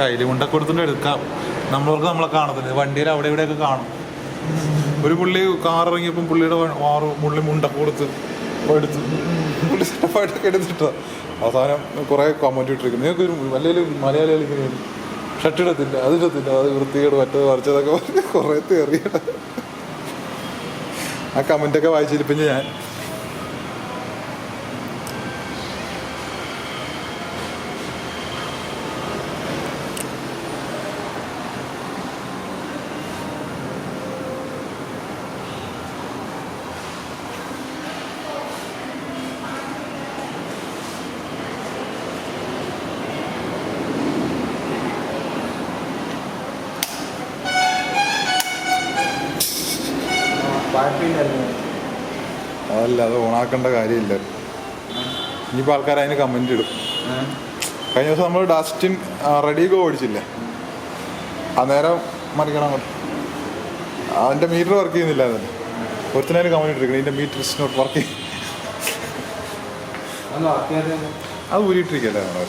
കയ്യിൽ മുണ്ടൊക്കെ കൊടുത്തിട്ട് എടുക്കാം. നമ്മളെ കാണത്തില്ല, വണ്ടിയിൽ അവിടെ ഇവിടെയൊക്കെ കാണും. ഒരു പുള്ളി കാർ ഇറങ്ങിയപ്പം പുള്ളിയുടെ പുള്ളി മുണ്ടൊക്കെ കൊടുത്ത് എടുത്ത് പുള്ളി സെറ്റപ്പായിട്ടൊക്കെ എടുത്തിട്ടോ. അവസാനം കുറേ കമൻറ്റ് ഇട്ടിരിക്കുന്നു, നിങ്ങൾക്ക് വലിയ മലയാളികൾ ഇങ്ങനെ ഷർട്ട് ഇടത്തില്ല, അതിടത്തില്ല, അത് വൃത്തികേട് മറ്റത് മറിച്ചതൊക്കെ പറഞ്ഞ് കുറേ തെറിയട. ആ കമൻറ്റൊക്കെ വായിച്ചിരിപ്പിച്ച് ഞാൻ അതല്ല, അത് ഓണാക്കേണ്ട കാര്യമില്ല. ഇനിയിപ്പോൾ ആൾക്കാർ അതിന് കമൻറ്റ് ഇടും. കഴിഞ്ഞ ദിവസം നമ്മൾ ഡസ്റ്റിൻ റെഡി ഗോ ഓടിച്ചില്ലേ, അന്നേരം മറിക്കണം അതിൻ്റെ മീറ്റർ വർക്ക് ചെയ്യുന്നില്ല. അതിന് ഒരുത്തിനതിന് കമൻറ്റ് ഇട്ടിരിക്കണം, ഇതിൻ്റെ മീറ്റർ ഇസ് നോട്ട് വർക്ക് ചെയ്യും. അത് ഊരിയിട്ടിരിക്കല്ലേ നമ്മൾ.